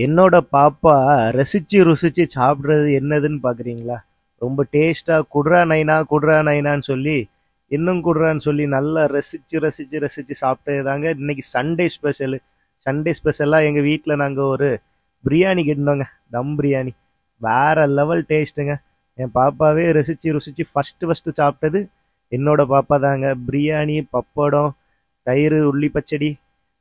என்னோட பாப்பா ரசிச்சு ருசிச்சு சாப்பிடுறது என்னதுன்னு பாக்குறீங்களா? ரொம்ப டேஸ்டா குடுறா நைனா குடுறா நைனான்னு சொல்லி இன்னும் குடுறான்னு சொல்லி நல்லா ரசிச்சு ரசிச்சு ரசிச்சு சாப்பிட்டது தாங்க இன்னைக்கு சண்டே ஸ்பெஷல். சண்டே ஸ்பெஷலா எங்க வீட்டில் நாங்க ஒரு பிரியாணி கிட்டோங்க. தம் பிரியாணி வேற லெவல் டேஸ்ட்டுங்க. என் பாப்பாவே ரசிச்சு ருசிச்சு ஃபர்ஸ்ட் சாப்பிட்டது என்னோட பாப்பா தாங்க. பிரியாணி, பப்படம், தயிர், உள்ளி பச்சடி,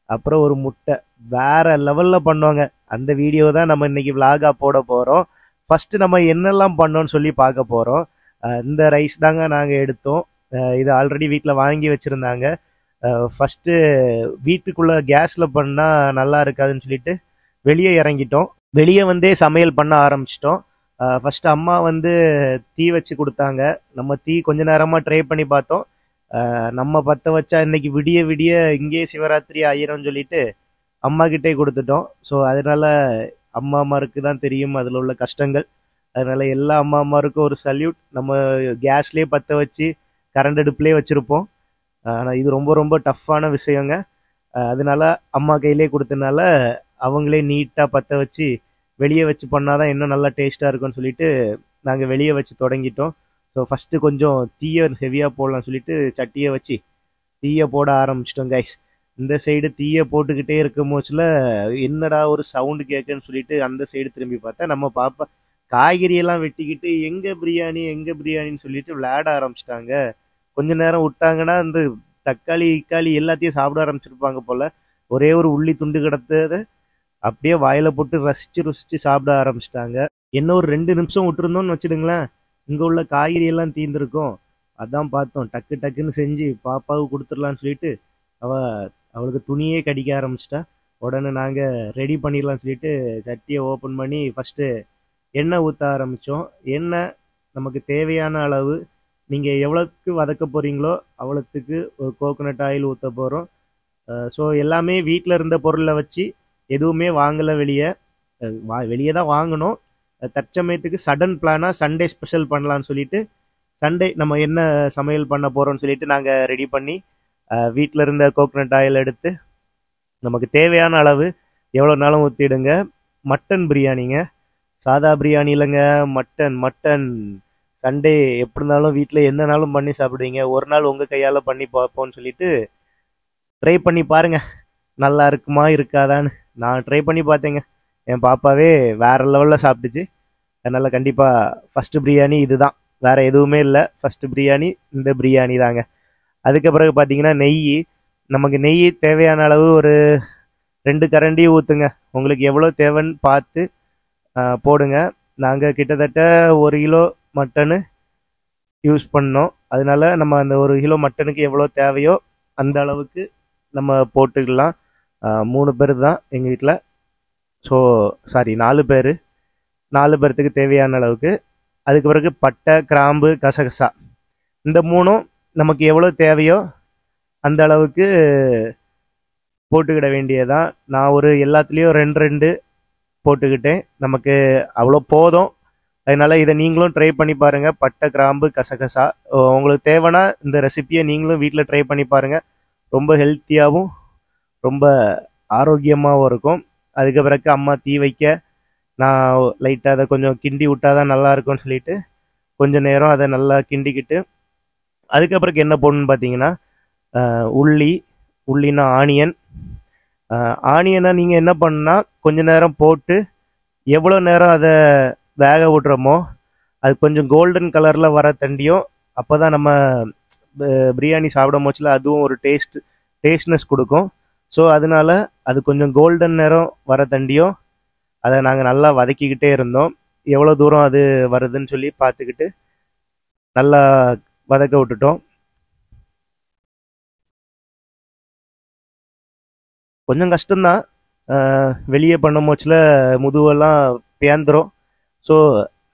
அப்புறம் ஒரு முட்டை வேற லெவல்ல பண்ணுவாங்க. அந்த வீடியோ தான் நம்ம இன்னைக்கு விலாகா போட போறோம். ஃபர்ஸ்ட் நம்ம என்னெல்லாம் பண்ணோம்னு சொல்லி பார்க்க போறோம். இந்த ரைஸ் தாங்க நாங்க எடுத்தோம். இது ஆல்ரெடி வீட்டில் வாங்கி வச்சிருந்தாங்க. ஃபர்ஸ்ட் வீட்டுக்குள்ள கேஸ்ல பண்ணா நல்லா இருக்காதுன்னு சொல்லிட்டு வெளியே இறங்கிட்டோம். வெளியே வந்தே சமையல் பண்ண ஆரம்பிச்சிட்டோம். ஃபர்ஸ்ட் அம்மா வந்து தீ வச்சு கொடுத்தாங்க. நம்ம தீ கொஞ்ச நேரமா ட்ரை பண்ணி பார்த்தோம். நம்ம பற்ற வச்சா இன்னைக்கு விடிய விடிய இங்கேயே சிவராத்திரி ஆயிரம்னு சொல்லிட்டு அம்மா கிட்டே கொடுத்துட்டோம். ஸோ அதனால அம்மா அம்மாருக்கு தான் தெரியும் அதில் உள்ள கஷ்டங்கள். அதனால எல்லா அம்மா அம்மாருக்கும் ஒரு சல்யூட். நம்ம கேஸ்லேயே பற்ற வச்சு கரண்ட் அடுப்புலேயே வச்சுருப்போம். ஆனால் இது ரொம்ப ரொம்ப டஃப்பான விஷயங்க. அதனால அம்மா கையிலே கொடுத்தனால அவங்களே நீட்டாக பற்ற வச்சு வெளியே வச்சு பண்ணாதான் இன்னும் நல்லா டேஸ்ட்டாக இருக்கும்னு சொல்லிட்டு நாங்கள் வெளியே வச்சு தொடங்கிட்டோம். ஸோ ஃபஸ்ட்டு கொஞ்சம் தீயை ஹெவியாக போடலாம்னு சொல்லிட்டு சட்டியை வச்சு தீயை போட ஆரம்பிச்சிட்டோம் கைஸ். இந்த சைடு தீயை போட்டுக்கிட்டே இருக்கும் போச்சுல என்னடா ஒரு சவுண்டு கேட்குன்னு சொல்லிட்டு அந்த சைடு திரும்பி பார்த்தா நம்ம பாப்பா காய்கறியெல்லாம் வெட்டிக்கிட்டு எங்கே பிரியாணின்னு சொல்லிட்டு விளையாட ஆரம்பிச்சிட்டாங்க. கொஞ்ச நேரம் விட்டாங்கன்னா இந்த தக்காளி இக்காளி எல்லாத்தையும் சாப்பிட ஆரம்பிச்சிருப்பாங்க போல. ஒரே ஒரு உள்ளி துண்டு கிடத்தது அப்படியே வாயில போட்டு ரசிச்சு ருசிச்சு சாப்பிட ஆரம்பிச்சிட்டாங்க. என்ன ஒரு 2 நிமிஷம் விட்டுருந்தோம்னு வச்சுடுங்களேன், இங்கே உள்ள காய்கறி எல்லாம் தீர்ந்துருக்கும். அதான் பார்த்தோம் டக்கு டக்குன்னு செஞ்சு பாப்பாவுக்கு கொடுத்துடலான்னு சொல்லிட்டு அவ அவளுக்கு துணியே கடிக்க ஆரம்பிச்சிட்டா. உடனே நாங்கள் ரெடி பண்ணிடலாம்னு சொல்லிட்டு சட்டியை ஓப்பன் பண்ணி ஃபஸ்ட்டு எண்ணெய் ஊற்ற ஆரம்பித்தோம். எண்ணெய் நமக்கு தேவையான அளவு. நீங்கள் எவ்வளோக்கு வதக்க போகிறீங்களோ அவ்வளோத்துக்கு ஒரு கோகோனட் ஆயில் ஊற்ற போகிறோம். ஸோ எல்லாமே வீட்டில் இருந்த பொருளை வச்சு எதுவுமே வாங்கலை வெளியே. வெளியே தான் வாங்கினோம். தற்சமயத்துக்கு சடன் பிளானாக சண்டே ஸ்பெஷல் பண்ணலான்னு சொல்லிட்டு சண்டே நம்ம என்ன சமையல் பண்ண போகிறோம்னு சொல்லிட்டு நாங்கள் ரெடி பண்ணி வீட்டில் இருந்த கோகோனட் ஆயில் எடுத்து நமக்கு தேவையான அளவு எவ்வளோ நாளும் ஊற்றிடுங்க. மட்டன் பிரியாணிங்க, சாதா பிரியாணி இல்லைங்க. மட்டன் மட்டன் சண்டே எப்படி இருந்தாலும் வீட்டில் என்னனாலும் பண்ணி சாப்பிடுவீங்க. ஒரு நாள் உங்கள் கையால் பண்ணி பார்ப்போம்னு சொல்லிட்டு ட்ரை பண்ணி பாருங்க நல்லா இருக்குமா இருக்காதான்னு. நான் ட்ரை பண்ணி பார்த்தேங்க. என் பாப்பாவே வேற லெவலில் சாப்பிட்டுச்சு. அதனால் கண்டிப்பாக ஃபஸ்ட்டு பிரியாணி இது தான், வேறு எதுவுமே இல்லை. ஃபஸ்ட்டு பிரியாணி இந்த பிரியாணி தாங்க. அதுக்கு பிறகு பார்த்தீங்கன்னா நெய். நமக்கு நெய் தேவையான அளவு ஒரு 2 கரண்டி ஊற்றுங்க. உங்களுக்கு எவ்வளோ தேவைன்னு பார்த்து போடுங்க. நாங்கள் கிட்டத்தட்ட 1 கிலோ மட்டனு யூஸ் பண்ணோம். அதனால நம்ம அந்த 1 கிலோ மட்டனுக்கு எவ்வளோ தேவையோ அந்த அளவுக்கு நம்ம போட்டுக்கலாம். 3 பேர் தான் எங்கள் வீட்டில். ஸோ சாரி 4 பேர். 4 பேர்த்துக்கு தேவையான அளவுக்கு. அதுக்கு பிறகு பட்டை, கிராம்பு, கசகசா இந்த 3ம் நமக்கு எவ்வளோ தேவையோ அந்த அளவுக்கு போட்டுக்கிட வேண்டியதான். நான் ஒரு எல்லாத்துலேயும் 2 போட்டுக்கிட்டேன். நமக்கு அவ்வளோ போதும். அதனால இதை நீங்களும் ட்ரை பண்ணி பாருங்கள். பட்டை, கிராம்பு, கசகசா உங்களுக்கு தேவைன்னா இந்த ரெசிப்பியை நீங்களும் வீட்டில் ட்ரை பண்ணி பாருங்கள். ரொம்ப ஹெல்த்தியாகவும் ரொம்ப ஆரோக்கியமாகவும் இருக்கும். அதுக்கு பிறகு அம்மா தீ வைக்க நான் லைட்டாக அதை கொஞ்சம் கிண்டி விட்டாதான் நல்லா இருக்கும்னு சொல்லிட்டு கொஞ்சம் நேரம் அதை நல்லா கிண்டிக்கிட்டு அதுக்கப்புறம் என்ன போடணும்னு பார்த்தீங்கன்னா உள்ளினா ஆனியனை நீங்கள் என்ன பண்ணால் கொஞ்ச நேரம் போட்டு எவ்வளோ நேரம் அதை வேக விட்றோமோ அது கொஞ்சம் கோல்டன் கலரில் வர தண்டியும் அப்போ தான் நம்ம பிரியாணி சாப்பிடும் போச்சுல அதுவும் ஒரு டேஸ்ட்னஸ் கொடுக்கும். ஸோ அதனால அது கொஞ்சம் கோல்டன் நேரம் வர தண்டியும் அதை நாங்கள் நல்லா வதக்கிக்கிட்டே இருந்தோம். எவ்வளோ தூரம் அது வருதுன்னு சொல்லி பார்த்துக்கிட்டு நல்லா வதக்க விட்டுட்டோம். கொஞ்சம் கஷ்டம்தான். வெளியே பண்ண போச்சில் முதுவெல்லாம் பேந்துரும். ஸோ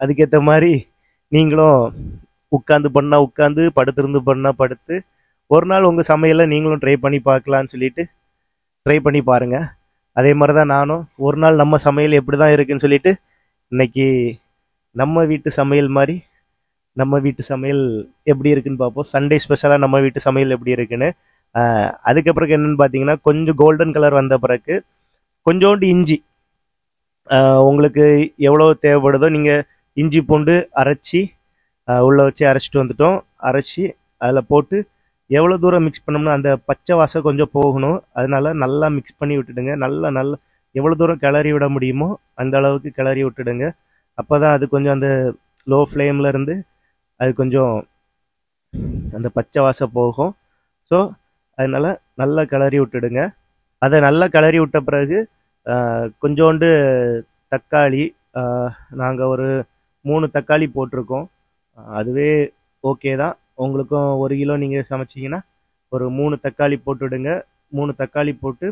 அதுக்கேற்ற மாதிரி நீங்களும் உட்காந்து பண்ணால் உட்காந்து, படுத்திருந்து பண்ணால் படுத்து, ஒரு நாள் உங்கள் சமையலை நீங்களும் ட்ரை பண்ணி பார்க்கலான்னு சொல்லிட்டு ட்ரை பண்ணி பாருங்கள். அதே மாதிரி தான் நானும் ஒரு நாள் நம்ம சமையல் எப்படி தான் இருக்குன்னு சொல்லிட்டு இன்னைக்கு நம்ம வீட்டு சமையல் மாதிரி நம்ம வீட்டு சமையல் எப்படி இருக்குன்னு பார்ப்போம். சண்டே ஸ்பெஷலாக நம்ம வீட்டு சமையல் எப்படி இருக்குன்னு. அதுக்கப்புறம் என்னென்னு பார்த்தீங்கன்னா கொஞ்சம் கோல்டன் கலர் வந்த பிறகு கொஞ்சோண்டு இஞ்சி உங்களுக்கு எவ்வளோ தேவைப்படுதோ நீங்கள் இஞ்சி பூண்டு அரைச்சி உள்ளே வச்சு அரைச்சிட்டு வந்துட்டோம். அரைச்சி அதில் போட்டு எவ்வளோ தூரம் மிக்ஸ் பண்ணோம்னா அந்த பச்சை வாசம் கொஞ்சம் போகணும். அதனால நல்லா மிக்ஸ் பண்ணி விட்டுடுங்க. நல்லா எவ்வளோ தூரம் கிளறி விட முடியுமோ அந்த அளவுக்கு கிளறி விட்டுடுங்க. அப்போ தான் அது கொஞ்சம் அந்த லோ ஃப்ளேமில் இருந்து அது கொஞ்சம் அந்த பச்சை வாசம் போகும். ஸோ அதனால் நல்லா கிளறி விட்டுடுங்க. அதை நல்லா கிளறி விட்ட பிறகு கொஞ்சோண்டு தக்காளி, நாங்கள் ஒரு 3 தக்காளி போட்டிருக்கோம். அதுவே ஓகே தான். உங்களுக்கும் 1 கிலோ நீங்கள் சமைச்சிங்கன்னா ஒரு 3 தக்காளி போட்டுவிடுங்க. 3 தக்காளி போட்டு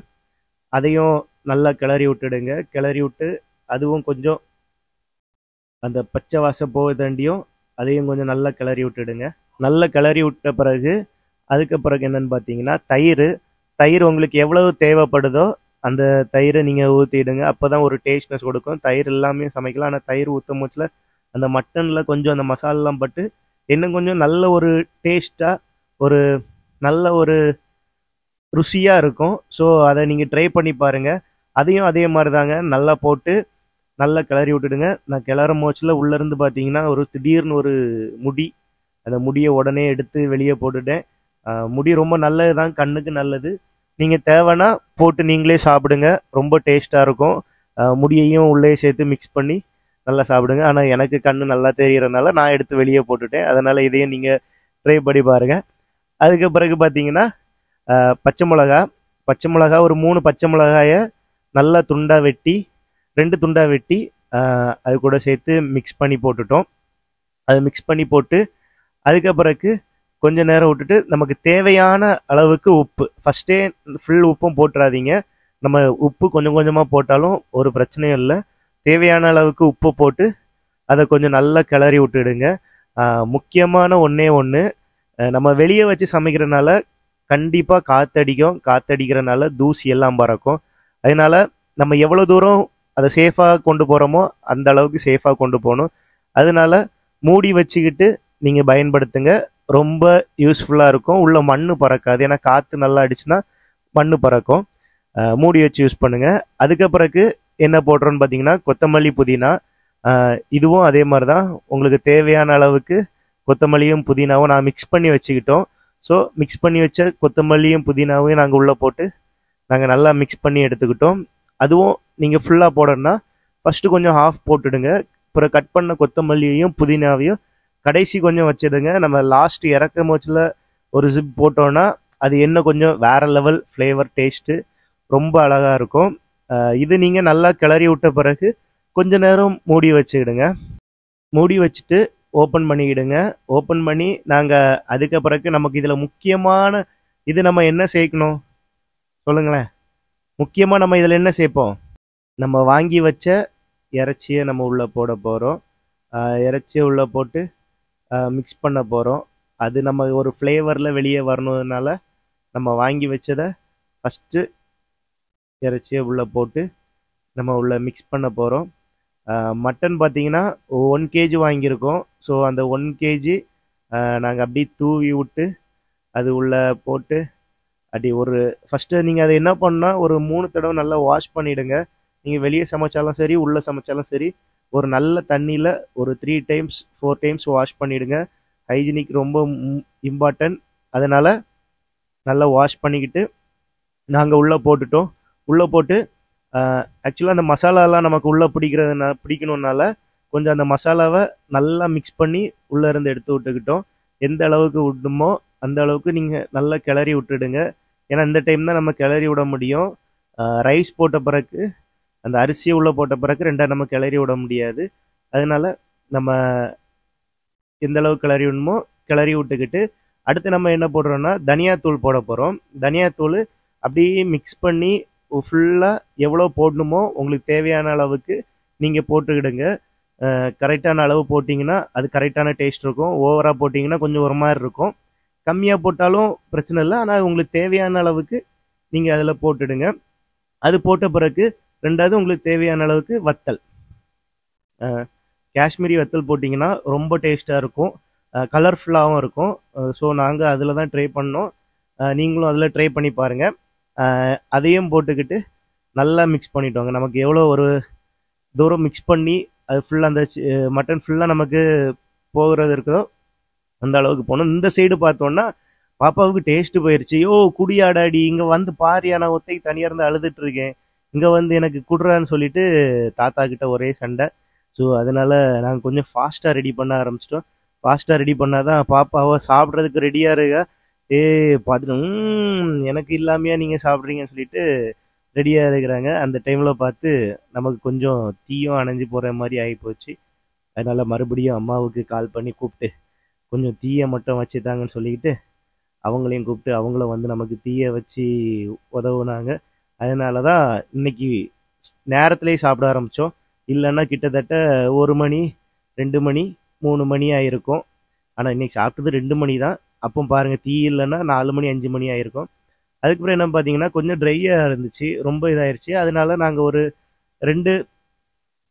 அதையும் நல்லா கிளறி விட்டுடுங்க. கிளறி விட்டு அதுவும் கொஞ்சம் அந்த பச்சை வாசம் போகுதாண்டியும் அதையும் கொஞ்சம் நல்லா கிளறி விட்டுடுங்க. நல்லா கிளறி விட்ட பிறகு அதுக்கு பிறகு என்னன்னு பார்த்தீங்கன்னா தயிர் உங்களுக்கு எவ்வளவு தேவைப்படுதோ அந்த தயிரை நீங்கள் ஊற்றிடுங்க. அப்போ தான் ஒரு டேஸ்ட்னஸ் கொடுக்கும். தயிர் எல்லாமே சமைக்கலாம். ஆனால் தயிர் ஊற்றும் போச்சுல அந்த மட்டனில் கொஞ்சம் அந்த மசாலெலாம் பட்டு இன்னும் கொஞ்சம் நல்ல ஒரு டேஸ்ட்டாக ஒரு நல்ல ஒரு ருசியாக இருக்கும். ஸோ அதை நீங்கள் ட்ரை பண்ணி பாருங்கள். அதையும் அதே மாதிரி தாங்க நல்லா போட்டு நல்லா கிளறி விட்டுடுங்க. நான் கிளறும் போச்சில் உள்ளேருந்து பார்த்தீங்கன்னா ஒரு திடீர்னு ஒரு முடி, அந்த முடியை உடனே எடுத்து வெளியே போட்டுட்டேன். முடி ரொம்ப நல்லது தான், கண்ணுக்கு நல்லது. நீங்கள் தேவைன்னா போட்டு நீங்களே சாப்பிடுங்க. ரொம்ப டேஸ்ட்டாக இருக்கும். முடியையும் உள்ளே சேர்த்து மிக்ஸ் பண்ணி நல்லா சாப்பிடுங்க. ஆனால் எனக்கு கண்ணு நல்லா தெரிகிறதுனால நான் எடுத்து வெளியே போட்டுட்டேன். அதனால் இதையும் நீங்கள் ட்ரை பண்ணி பாருங்கள். அதுக்கு பிறகு பார்த்தீங்கன்னா பச்சை மிளகா ஒரு 3 பச்சை மிளகாயை நல்லா துண்டாக வெட்டி 2 துண்டாக வெட்டி அது கூட சேர்த்து மிக்ஸ் பண்ணி போட்டுட்டோம். அது மிக்ஸ் பண்ணி போட்டு அதுக்கு பிறகு கொஞ்சம் நேரம் விட்டுட்டு நமக்கு தேவையான அளவுக்கு உப்பு, ஃபஸ்ட்டே ஃபுல் உப்பும் போட்டுறாதீங்க. நம்ம உப்பு கொஞ்சம் கொஞ்சமாக போட்டாலும் ஒரு பிரச்சனையும் இல்லை. தேவையான அளவுக்கு உப்பு போட்டு அதை கொஞ்சம் நல்லா கிளறி விட்டுடுங்க. முக்கியமான ஒன்று, நம்ம வெளியே வச்சு சமைக்கிறதுனால கண்டிப்பாக காற்றடிக்கிறனால தூசி எல்லாம் பறக்கும். அதனால நம்ம எவ்வளோ தூரம் அதை சேஃபாக கொண்டு போகிறோமோ அந்த அளவுக்கு சேஃபாக கொண்டு போகணும். அதனால மூடி வச்சுக்கிட்டு நீங்கள் பயன்படுத்துங்க. ரொம்ப யூஸ்ஃபுல்லாக இருக்கும். உள்ள மண் பறக்காது. ஏன்னா காற்று நல்லா அடிச்சுன்னா மண் பறக்கும். மூடி வச்சு யூஸ் பண்ணுங்கள். அதுக்கு பிறகு என்ன போடுறோன்னு பார்த்தீங்கன்னா கொத்தமல்லி, புதினா. இதுவும் அதே மாதிரி தான். உங்களுக்கு தேவையான அளவுக்கு கொத்தமல்லியும் புதினாவும் நான் மிக்ஸ் பண்ணி வச்சுக்கிட்டோம். ஸோ மிக்ஸ் பண்ணி வச்ச கொத்தமல்லியும் புதினாவையும் நாங்கள் உள்ளே போட்டு நாங்கள் நல்லா மிக்ஸ் பண்ணி எடுத்துக்கிட்டோம். அதுவும் நீங்கள் ஃபுல்லாக போடணும்னா ஃபஸ்ட்டு கொஞ்சம் ஹாஃப் போட்டுடுங்க. அப்புறம் கட் பண்ண கொத்தமல்லியையும் புதினாவையும் கடைசி கொஞ்சம் வச்சிடுங்க. நம்ம லாஸ்ட் இறக்கும் போச்சில் ஒரு ஜிப் போட்டோன்னா அது என்ன கொஞ்சம் வேறு லெவல் ஃப்ளேவர், டேஸ்ட்டு ரொம்ப அழகாக இருக்கும். இது நீங்கள் நல்லா கிளறி விட்ட பிறகு கொஞ்ச நேரம் மூடி வச்சுக்கிடுங்க. மூடி வச்சுட்டு ஓப்பன் பண்ணிக்கிடுங்க. ஓப்பன் பண்ணி நாங்கள் அதுக்கு பிறகு நமக்கு இதில் முக்கியமான இது நம்ம என்ன சேர்க்கணும் சொல்லுங்களேன். முக்கியமாக நம்ம இதில் என்ன சேர்ப்போம்? நம்ம வாங்கி வச்ச இறைச்சியை நம்ம உள்ளே போட போகிறோம். இறைச்சியை உள்ளே போட்டு மிக்ஸ் பண்ண போகிறோம். அது நம்ம ஒரு ஃப்ளேவரில் வெளியே வரணுனால நம்ம வாங்கி வச்சதை ஃபஸ்ட்டு இறைச்சியை உள்ளே போட்டு நம்ம உள்ளே மிக்ஸ் பண்ண போகிறோம். மட்டன் பார்த்தீங்கன்னா 1 kg வாங்கியிருக்கோம். ஸோ அந்த 1 kg நாங்கள் அப்படியே தூவி விட்டு அது உள்ளே போட்டு அப்படி ஒரு ஃபஸ்ட்டு நீங்கள் அதை என்ன பண்ணால் ஒரு 3 தடவை நல்லா வாஷ் பண்ணிவிடுங்க. நீங்கள் வெளியே சமைச்சாலும் சரி உள்ளே சமைச்சாலும் சரி ஒரு நல்ல தண்ணியில் ஒரு 3 times 4 times வாஷ் பண்ணிவிடுங்க. ஹைஜீனிக் ரொம்ப இம்பார்ட்டன்ட். அதனால் நல்லா வாஷ் பண்ணிக்கிட்டு நாங்கள் உள்ளே போட்டுட்டோம். உள்ளே போட்டு ஆக்சுவலாக அந்த மசாலாலாம் நமக்கு உள்ளே பிடிக்கணுன்னால கொஞ்சம் அந்த மசாலாவை நல்லா மிக்ஸ் பண்ணி உள்ளே இருந்து எடுத்து விட்டுக்கிட்டோம். எந்த அளவுக்கு விடணுமோ அந்த அளவுக்கு நீங்கள் நல்லா கிளறி விட்டுடுங்க. ஏன்னா இந்த டைம் தான் நம்ம கிளறி விட முடியும். ரைஸ் போட்ட பிறகு அந்த அரிசியை உள்ளே போட்ட பிறகு ரெண்டாவது நம்ம கிளறி விட முடியாது. அதனால நம்ம எந்த அளவுக்கு கிளறி விடணுமோ கிளறி விட்டுக்கிட்டு அடுத்து நம்ம என்ன போடுறோம்னா தனியாத்தூள் போட போகிறோம். தனியாத்தூள் அப்படியே மிக்ஸ் பண்ணி ஃபுல்லாக எவ்வளோ போடணுமோ உங்களுக்கு தேவையான அளவுக்கு நீங்கள் போட்டுக்கிடுங்க. கரெக்டான அளவு போட்டிங்கன்னா அது கரெக்டான டேஸ்ட் இருக்கும். ஓவராக போட்டிங்கன்னா கொஞ்சம் ஒரு மாதிரி இருக்கும். கம்மியாக போட்டாலும் பிரச்சனை இல்லை. ஆனால் உங்களுக்கு தேவையான அளவுக்கு நீங்கள் அதில் போட்டுடுங்க. அது போட்ட பிறகு ரெண்டாவது உங்களுக்கு தேவையான அளவுக்கு வத்தல், காஷ்மீரி வத்தல் போட்டிங்கன்னா ரொம்ப டேஸ்ட்டாக இருக்கும், கலர்ஃபுல்லாகவும் இருக்கும். ஸோ நாங்கள் அதில் தான் ட்ரை பண்ணோம். நீங்களும் அதில் ட்ரை பண்ணி பாருங்கள். அதையும் போட்டுக்கிட்டு நல்லா மிக்ஸ் பண்ணிட்டோங்க. நமக்கு எவ்வளோ ஒரு தூரம் மிக்ஸ் பண்ணி அது ஃபுல்லாக அந்த மட்டன் ஃபுல்லாக நமக்கு போகிறது இருக்குதோ அந்த அளவுக்கு போகணும். இந்த சைடு பார்த்தோன்னா பாப்பாவுக்கு டேஸ்ட்டு போயிடுச்சு. யோ குடியாடாடி இங்கே வந்து பாரியா, நான் ஒத்தைக்கு தனியாக இருந்து அழுதுட்டு இருக்கேன், இங்கே வந்து எனக்கு குடுறான்னு சொல்லிட்டு தாத்தா கிட்ட ஒரே சண்டை. ஸோ அதனால நாங்கள் கொஞ்சம் ஃபாஸ்ட்டாக ரெடி பண்ண ஆரம்பிச்சிட்டோம். ஃபாஸ்ட்டாக ரெடி பண்ணாதான் பாப்பாவை சாப்பிட்றதுக்கு ரெடியாக இருக்கா. ஏ பார்த்துட்டு எனக்கு இல்லாமையா நீங்கள் சாப்பிட்றீங்கன்னு சொல்லிட்டு ரெடியாக இருக்கிறாங்க. அந்த டைமில் பார்த்து நமக்கு கொஞ்சம் தீயும் அணைஞ்சு போகிற மாதிரி ஆகிப்போச்சு. அதனால மறுபடியும் அம்மாவுக்கு கால் பண்ணி கூப்பிட்டு கொஞ்சம் தீயை மட்டும் வச்சுத்தாங்கன்னு சொல்லிக்கிட்டு அவங்களையும் கூப்பிட்டு அவங்கள வந்து நமக்கு தீயை வச்சு உதவுனாங்க. அதனால தான் இன்னைக்கு நேரத்துலேயே சாப்பிட ஆரம்பித்தோம். இல்லைன்னா கிட்டத்தட்ட 1 மணி 2 மணி 3 மணி ஆயிருக்கும். ஆனால் இன்னைக்கு சாப்பிட்டது 2 மணி தான். அப்போ பாருங்கள், தீ இல்லைன்னா 4 மணி 5 மணி ஆயிருக்கும். அதுக்கப்புறம் என்ன பார்த்தீங்கன்னா கொஞ்சம் ட்ரையாக இருந்துச்சு, ரொம்ப இதாயிருச்சு. அதனால நாங்கள் ஒரு 2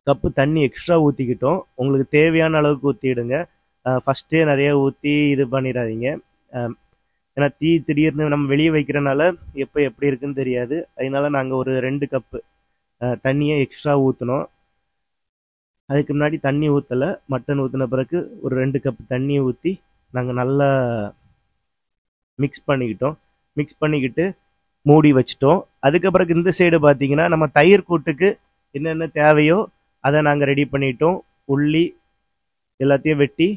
கப்பு தண்ணி எக்ஸ்ட்ரா ஊற்றிக்கிட்டோம். உங்களுக்கு தேவையான அளவுக்கு ஊற்றிடுங்க. ஃபஸ்ட்டே நிறைய ஊற்றி இது பண்ணிடாதீங்க. ஏன்னா தீ திடீர்னு நம்ம வெளியே வைக்கிறனால எப்போ எப்படி இருக்குன்னு தெரியாது. அதனால நாங்கள் ஒரு 2 கப்பு தண்ணியை எக்ஸ்ட்ரா ஊற்றினோம். அதுக்கு முன்னாடி தண்ணி ஊற்றலை, மட்டன் ஊற்றின பிறகு ஒரு 2 கப்பு தண்ணியை ஊற்றி நாங்கள் நல்லா மிக்ஸ் பண்ணிக்கிட்டோம். மிக்ஸ் பண்ணிக்கிட்டு மூடி வச்சிட்டோம். அதுக்கப்புறம் இந்த சைடு பார்த்தீங்கன்னா நம்ம தயிர் கூட்டுக்கு என்னென்ன தேவையோ அதை நாங்கள் ரெடி பண்ணிட்டோம். உள்ளி எல்லாத்தையும் வெட்டி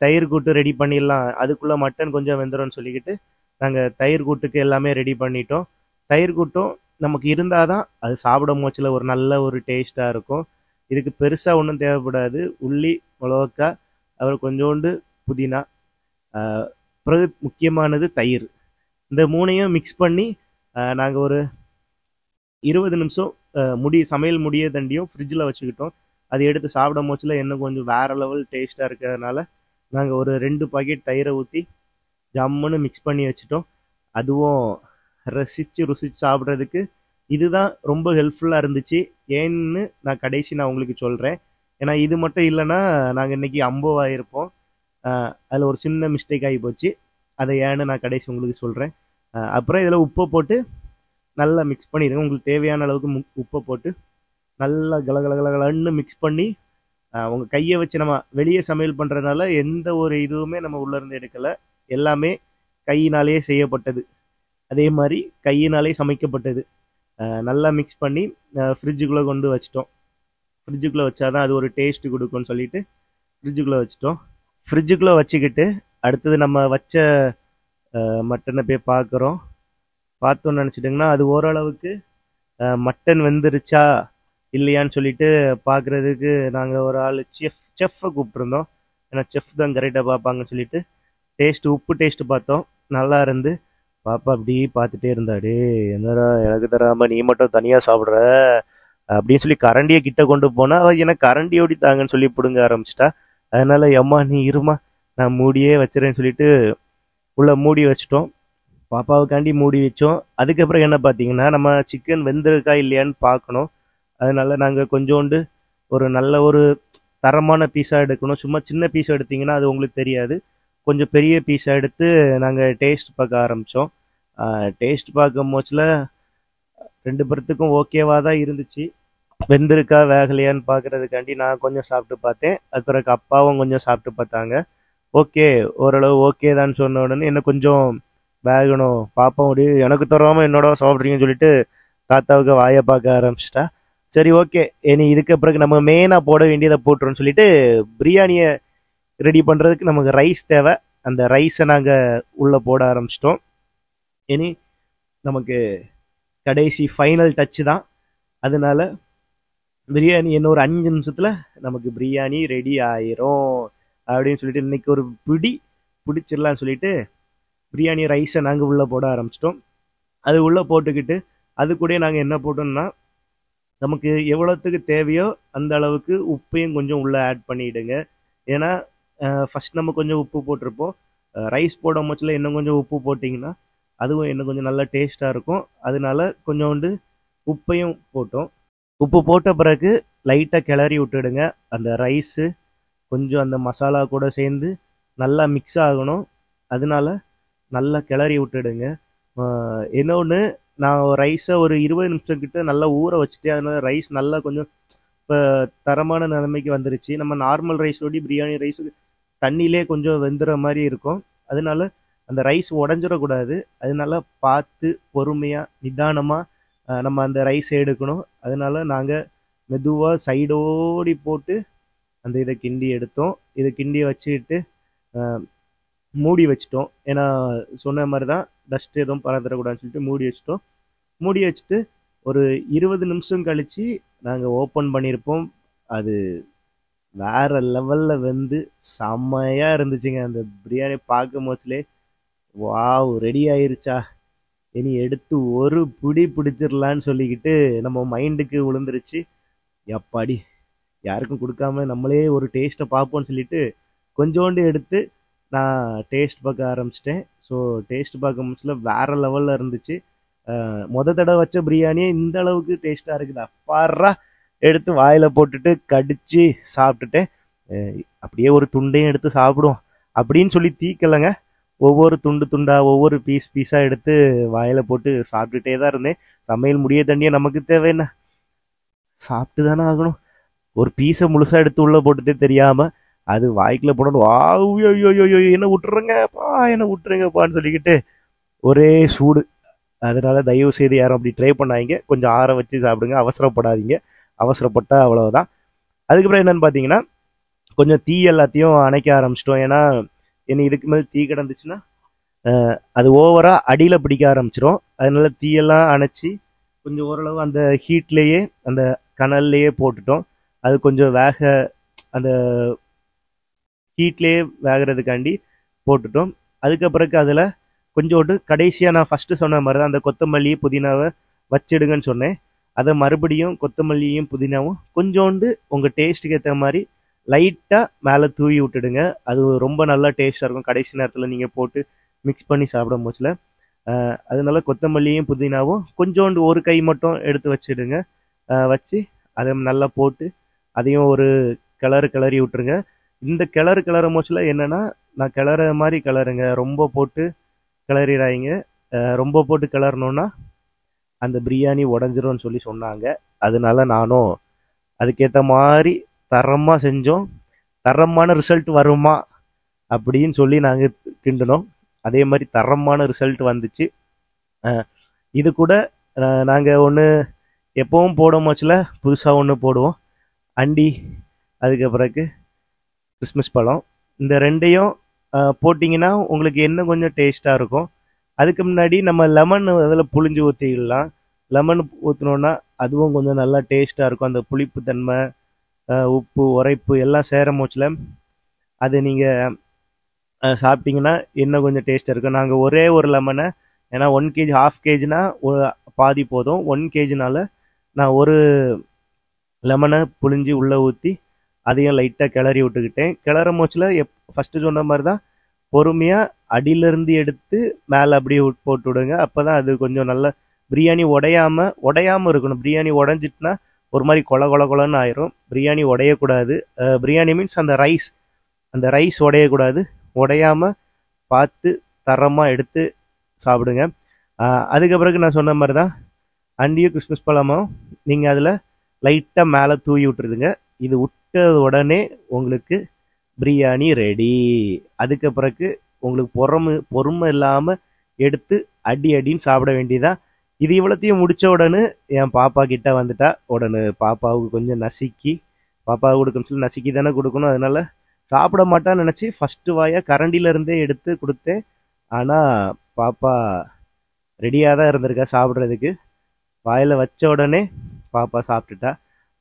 தயிர் கூட்டு ரெடி பண்ணிடலாம், அதுக்குள்ளே மட்டன் கொஞ்சம் வெந்துடும்னு சொல்லிக்கிட்டு நாங்கள் தயிர் கூட்டுக்கு எல்லாமே ரெடி பண்ணிட்டோம். தயிர் கூட்டும் நமக்கு இருந்தால் தான் அது சாப்பிடும் போச்சில் ஒரு நல்ல ஒரு டேஸ்ட்டாக இருக்கும். இதுக்கு பெருசாக ஒன்றும் தேவைப்படாது. உள்ளி, மிளகாய், அப்புறம் கொஞ்சோண்டு புதினா, பிறகு முக்கியமானது தயிர். இந்த 3ஐயும் மிக்ஸ் பண்ணி நாங்கள் ஒரு 20 நிமிஷம் சமையல் முடிய தண்டியும் ஃப்ரிட்ஜில் வச்சுக்கிட்டோம். அது எடுத்து சாப்பிடும் போச்சில் இன்னும் கொஞ்சம் வேறு லெவல் டேஸ்ட்டாக இருக்கிறதுனால நாங்கள் ஒரு 2 பாக்கெட் தயிரை ஊற்றி ஜம்முன்னு மிக்ஸ் பண்ணி வச்சுட்டோம். அதுவும் ருசிச்சு சாப்பிட்றதுக்கு இதுதான் ரொம்ப ஹெல்ப்ஃபுல்லாக இருந்துச்சு. ஏன்னு நான் உங்களுக்கு சொல்கிறேன். ஏன்னா இது மட்டும் இல்லைன்னா நாங்கள் இன்றைக்கி அம்போவாக இருப்போம். அதில் ஒரு சின்ன மிஸ்டேக் ஆகி போச்சு. அதை ஏன்னு நான் கடைசி உங்களுக்கு சொல்கிறேன். அப்புறம் இதில் உப்பை போட்டு நல்லா மிக்ஸ் பண்ணிடுங்க. உங்களுக்கு தேவையான அளவுக்கு உப்பை போட்டு நல்லா கலகலகலன்னு மிக்ஸ் பண்ணி உங்கள் கையை வச்சு நம்ம வெளியே சமையல் பண்ணுறதுனால எந்த ஒரு இதுவுமே நம்ம உள்ளேருந்து எடுக்கலை. எல்லாமே கையினாலேயே செய்யப்பட்டது, அதே மாதிரி கையினாலே சமைக்கப்பட்டது. நல்லா மிக்ஸ் பண்ணி ஃப்ரிட்ஜுக்குள்ளே கொண்டு வச்சிட்டோம். ஃப்ரிட்ஜுக்குள்ளே வச்சாதான் அது ஒரு டேஸ்ட்டு கொடுக்கும்னு சொல்லிட்டு ஃப்ரிட்ஜுக்குள்ளே வச்சிட்டோம். ஃப்ரிட்ஜுக்குள்ளே வச்சுக்கிட்டு அடுத்தது நம்ம வச்ச மட்டனை போய் பார்த்தோன்னு நினச்சிட்டிங்கன்னா அது ஓரளவுக்கு மட்டன் வெந்துருச்சா இல்லையான்னு சொல்லிட்டு பார்க்குறதுக்கு நாங்கள் ஒரு ஆள் செஃப்பை கூப்பிட்ருந்தோம். ஏன்னா செஃப் தான் கரெக்டாக பார்ப்பாங்கன்னு சொல்லிட்டு உப்பு டேஸ்ட்டு பார்த்தோம். நல்லா இருந்து பாப்பா அப்படி பார்த்துட்டே இருந்தாடே, என்னடா எனக்கு தராமல் நீ மட்டும் தனியாக சாப்பிட்ற அப்படின்னு சொல்லி கரண்டியை கிட்ட கொண்டு போனால் அவள் எனக்கு கரண்டி ஓடி தாங்கன்னு சொல்லி பிடுங்க ஆரம்பிச்சிட்டா. அதனால அம்மா நீ இருமா, நான் மூடியே வச்சுறேன்னு சொல்லிட்டு உள்ளே மூடி வச்சிட்டோம். பாப்பாவுக்காண்டி மூடி வச்சோம். அதுக்கப்புறம் என்ன பார்த்தீங்கன்னா நம்ம சிக்கன் வெந்திருக்கா இல்லையான்னு பார்க்கணும். அதனால நாங்கள் கொஞ்சோண்டு ஒரு நல்ல ஒரு தரமான பீஸாக எடுக்கணும். சும்மா சின்ன பீஸ் எடுத்திங்கன்னா அது உங்களுக்கு தெரியாது. கொஞ்சம் பெரிய பீஸாக எடுத்து நாங்கள் டேஸ்ட் பார்க்க ஆரம்பித்தோம். டேஸ்ட் பார்க்கும் போச்சில் 2 பேர்த்துக்கும் ஓகேவாக தான் இருந்துச்சு. வெந்திருக்கா வேகலையான்னு பார்க்குறதுக்காண்டி நான் கொஞ்சம் சாப்பிட்டு பார்த்தேன். அதுக்கு அப்பாவும் கொஞ்சம் சாப்பிட்டு பார்த்தாங்க. ஓகே, ஓரளவு ஓகே தான் சொன்ன உடனே என்ன கொஞ்சம் வேகணும், பாப்பா முடியும் எனக்கு தராமல் என்னோட சாப்பிட்றீங்கன்னு சொல்லிட்டு தாத்தாவுக்கு வாயை பார்க்க ஆரம்பிச்சிட்டா. சரி ஓகே, இனி இதுக்கு பிறகு நம்ம மெயினாக போட வேண்டியதை போட்டுருன்னு சொல்லிட்டு பிரியாணியை ரெடி பண்ணுறதுக்கு நமக்கு ரைஸ் தேவை. அந்த ரைஸை நாங்கள் உள்ளே போட ஆரம்பிச்சிட்டோம். இனி நமக்கு கடைசி ஃபைனல் டச்சு தான். அதனால பிரியாணி இன்னும் ஒரு 5 நிமிஷத்தில் நமக்கு பிரியாணி ரெடி ஆயிரும் அப்படின்னு சொல்லிட்டு இன்னைக்கு ஒரு பிடிச்சிடலான்னு சொல்லிட்டு பிரியாணி ரைஸை நாங்கள் உள்ளே போட ஆரம்பிச்சிட்டோம். அது உள்ளே போட்டுக்கிட்டு அது கூட நாங்கள் என்ன போட்டோம்னா நமக்கு எவ்வளோத்துக்கு தேவையோ அந்த அளவுக்கு உப்பையும் கொஞ்சம் உள்ளே ஆட் பண்ணிவிடுங்க. ஏன்னா ஃபஸ்ட் நம்ம கொஞ்சம் உப்பு போட்டிருப்போம். ரைஸ் போடும் போச்சில் இன்னும் கொஞ்சம் உப்பு போட்டிங்கன்னா அதுவும் இன்னும் கொஞ்சம் நல்லா டேஸ்ட்டாக இருக்கும். அதனால கொஞ்சோண்டு உப்பையும் போட்டோம். உப்பு போட்ட பிறகு லைட்டாக கிளறி விட்டுடுங்க. அந்த ரைஸு கொஞ்சம் அந்த மசாலா கூட சேர்ந்து நல்லா மிக்ஸ் ஆகணும். அதனால நல்லா கிளறி விட்டுடுங்க. இன்னொன்று, நான் ரைஸை ஒரு 20 நிமிஷம் கிட்ட நல்லா ஊற வச்சுட்டு அதனால ரைஸ் நல்லா கொஞ்சம் இப்போ தரமான நிலைமைக்கு வந்துருச்சு. நம்ம நார்மல் ரைஸோடி பிரியாணி ரைஸ் தண்ணியிலே கொஞ்சம் வெந்துற மாதிரி இருக்கும். அதனால அந்த ரைஸ் உடஞ்சிடக்கூடாது. அதனால பார்த்து பொறுமையாக நிதானமாக நம்ம அந்த ரைஸை எடுக்கணும். அதனால நாங்கள் மெதுவாக சைடோடி போட்டு அந்த இதை கிண்டி எடுத்தோம். இதை கிண்டி வச்சுக்கிட்டு மூடி வச்சிட்டோம். ஏன்னா சொன்ன மாதிரி தான் டஸ்ட் எதுவும் பறந்துடக்கூடாதுன்னு சொல்லிட்டு மூடி வச்சிட்டோம். மூடி வச்சுட்டு ஒரு 20 நிமிஷம் கழித்து நாங்கள் ஓப்பன் பண்ணியிருப்போம். அது வேற லெவலில் வந்து செம்மையாக இருந்துச்சுங்க. அந்த பிரியாணி பார்க்கும் போச்சுலே வாவ் ரெடி ஆயிருச்சா, இனி எடுத்து ஒரு பிடி பிடிச்சிடலான்னு சொல்லிக்கிட்டு நம்ம மைண்டுக்கு விழுந்துருச்சு. எப்பாடி யாருக்கும் கொடுக்காம நம்மளே ஒரு டேஸ்ட்டை பார்ப்போம்னு சொல்லிட்டு கொஞ்சோண்டு எடுத்து நான் டேஸ்ட் பார்க்க ஆரம்பிச்சிட்டேன். ஸோ டேஸ்ட் பார்க்க முடிச்சல வேறு லெவலில் இருந்துச்சு. தடவை வச்ச பிரியாணியே இந்த அளவுக்கு டேஸ்ட்டாக இருக்குது. அப்பாறா எடுத்து வாயில் போட்டுட்டு கடிச்சு சாப்பிட்டுட்டேன். அப்படியே ஒரு துண்டையும் எடுத்து சாப்பிடுவோம் அப்படின்னு சொல்லி தீக்கலைங்க. ஒவ்வொரு துண்டு துண்டாக ஒவ்வொரு பீஸாக எடுத்து வாயில் போட்டு சாப்பிட்டுட்டே தான் இருந்தேன். சமையல் முடிய தண்ணியை நமக்கு தேவைன்னா சாப்பிட்டு தானே ஆகணும். ஒரு பீஸை முழுசாக எடுத்து உள்ளே போட்டுட்டே தெரியாமல் அது வாய்க்குள்ள போடணும். ஐயோ என்ன விட்டுருங்கப்பா, என்ன விட்டுருங்கப்பான்னு சொல்லிக்கிட்டு ஒரே சூடு. அதனால தயவு செய்து யாரும் அப்படி ட்ரை பண்ணாதீங்க. கொஞ்சம் ஆற வச்சு சாப்பிடுங்க, அவசரப்படாதீங்க. அவசரப்பட்டால் அவ்வளோதான். அதுக்கப்புறம் என்னென்னு பார்த்தீங்கன்னா கொஞ்சம் தீ எல்லாத்தையும் அணைக்க ஆரம்பிச்சிட்டோம். ஏன்னா என்ன இதுக்கு மேலே தீ கிடந்துச்சுன்னா அது ஓவராக அடியில் பிடிக்க ஆரம்பிச்சிடும். அதனால தீயெல்லாம் அணைச்சி கொஞ்சம் ஓரளவு அந்த ஹீட்லேயே அந்த கனல்லையே போட்டுட்டோம். அது கொஞ்சம் அந்த ஹீட்லேயே வேகிறதுக்காண்டி போட்டுட்டோம். அதுக்கப்புறக்கு அதில் கொஞ்சோண்டு கடைசியாக நான் ஃபஸ்ட்டு சொன்ன மாதிரி தான் அந்த கொத்தமல்லி புதினாவை வச்சிடுங்கன்னு சொன்னேன். அதை மறுபடியும் கொத்தமல்லியும் புதினாவும் கொஞ்சோண்டு உங்கள் டேஸ்ட்டுக்கு ஏற்ற மாதிரி லைட்டாக மேலே தூவி விட்டுடுங்க. அது ரொம்ப நல்லா டேஸ்ட்டாக இருக்கும். கடைசி நேரத்தில் நீங்கள் போட்டு மிக்ஸ் பண்ணி சாப்பிடும் போச்சில் அதனால கொத்தமல்லியும் புதினாவும் கொஞ்சோண்டு ஒரு கை மட்டும் எடுத்து வச்சுடுங்க. வச்சு அதை நல்லா போட்டு அதையும் ஒரு கிளறி விட்டுருங்க. இந்த கிளற மூச்சில் என்னென்னா நான் கிளற மாதிரி கிளறுங்க, ரொம்ப போட்டு கிளறிடாதீங்க. ரொம்ப போட்டு கிளறணுன்னா அந்த பிரியாணி உடஞ்சிரும்னு சொல்லி சொன்னாங்க. அதனால நானும் அதுக்கேற்ற மாதிரி தரமாக செஞ்சோம். தரமான ரிசல்ட் வருமா அப்படின்னு சொல்லி நாங்கள் கிண்டினோம். அதே மாதிரி தரமான ரிசல்ட் வந்துச்சு. இது கூட நாங்கள் ஒன்று எப்பவும் போடும் போச்சில் புதுசாக ஒன்று போடுவோம். அண்டி அதுக்கப்புறக்கு கிறிஸ்மஸ் பழம். இந்த ரெண்டையும் போட்டிங்கன்னா உங்களுக்கு இன்னும் கொஞ்சம் டேஸ்ட்டாக இருக்கும். அதுக்கு முன்னாடி நம்ம லெமன் அதில் புளிஞ்சு ஊற்றிடலாம். லெமன் ஊற்றினோன்னா அதுவும் கொஞ்சம் நல்லா டேஸ்ட்டாக இருக்கும். அந்த புளிப்பு தன்மை, உப்பு, உரைப்பு எல்லாம் சேர மூச்சில் அது நீங்கள் சாப்பிட்டிங்கன்னா இன்னும் கொஞ்சம் டேஸ்ட்டாக இருக்கும். நாங்கள் ஒரே ஒரு லெமனை, ஏன்னா 1 kg 1/2 kgனா பாதி போதும். 1 kgனால நான் ஒரு லெமனை புளிஞ்சு உள்ளே ஊற்றி அதையும் லைட்டாக கிளறி விட்டுக்கிட்டேன். கிளற மூச்சில் ஃபஸ்ட்டு சொன்ன மாதிரி தான் பொறுமையாக அடியிலேருந்து எடுத்து மேலே அப்படியே போட்டு விடுங்க. அப்போ தான் அது கொஞ்சம் நல்லா பிரியாணி உடையாமல் இருக்கணும். பிரியாணி உடஞ்சிட்டுனா ஒரு மாதிரி கொலன்னு ஆயிரும். பிரியாணி உடையக்கூடாது. பிரியாணி மீன்ஸ் அந்த ரைஸ் உடையக்கூடாது. உடையாமல் பார்த்து தரமாக எடுத்து சாப்பிடுங்க. அதுக்கப்புறம் நான் சொன்ன மாதிரி தான் அண்டியும் கிறிஸ்மஸ் பழமும் நீங்கள் அதில் லைட்டாக மேலே தூவி விட்டுருதுங்க. இது விட்ட உடனே உங்களுக்கு பிரியாணி ரெடி. அதுக்கப்புறக்கு உங்களுக்கு பொறுமை இல்லாமல் எடுத்து அடின்னு சாப்பிட வேண்டியதான். இது இவ்வளோத்தையும் முடித்த உடனே என் பாப்பா கிட்ட வந்துட்டா. உடனே பாப்பாவுக்கு கொஞ்சம் நசுக்கி, பாப்பாவுக்கு கொடுக்கணும்னு சொல்லி நசுக்கி தானே கொடுக்கணும். அதனால சாப்பிட மாட்டான்னு நினச்சி ஃபஸ்ட்டு வாயாக கரண்டிலேருந்தே எடுத்து கொடுத்தேன். ஆனால் பாப்பா ரெடியாக தான் இருந்திருக்கா சாப்பிட்றதுக்கு. வாயில் வச்ச உடனே பாப்பா சாப்பிட்டுட்டா.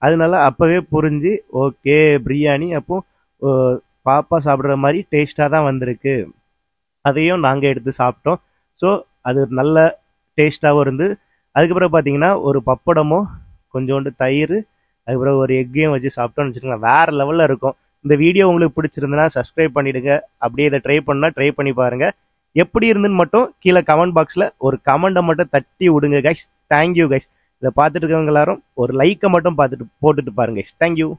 அதனால அப்போவே புரிஞ்சு ஓகே பிரியாணி அப்போ பாப்பா சாப்பிட்ற மாதிரி டேஸ்ட்டாக தான் வந்திருக்கு. அதையும் நாங்கள் எடுத்து சாப்பிட்டோம். ஸோ அது நல்ல டேஸ்ட்டாகவும் இருந்து. அதுக்கப்புறம் பார்த்தீங்கன்னா ஒரு பப்படமும் கொஞ்சோண்டு தயிர் அதுக்கப்புறம் ஒரு எக்கையும் வச்சு சாப்பிட்டோம்னு வச்சுக்கோங்களேன், வேறு லெவலில் இருக்கும். இந்த வீடியோ உங்களுக்கு பிடிச்சிருந்துன்னா சப்ஸ்கிரைப் பண்ணிவிடுங்க. அப்படியே இதை ட்ரை பண்ணி பாருங்கள். எப்படி இருந்துன்னு மட்டும் கீழே கமெண்ட் பாக்ஸில் ஒரு கமெண்ட்டை மட்டும் தட்டி விடுங்க கைஸ். Thank you guys. இதை பார்த்துட்டு இருக்கவங்க எல்லாரும் ஒரு லைக்கை மட்டும் போட்டுட்டு பாருங்க கைஸ். தேங்க்யூ.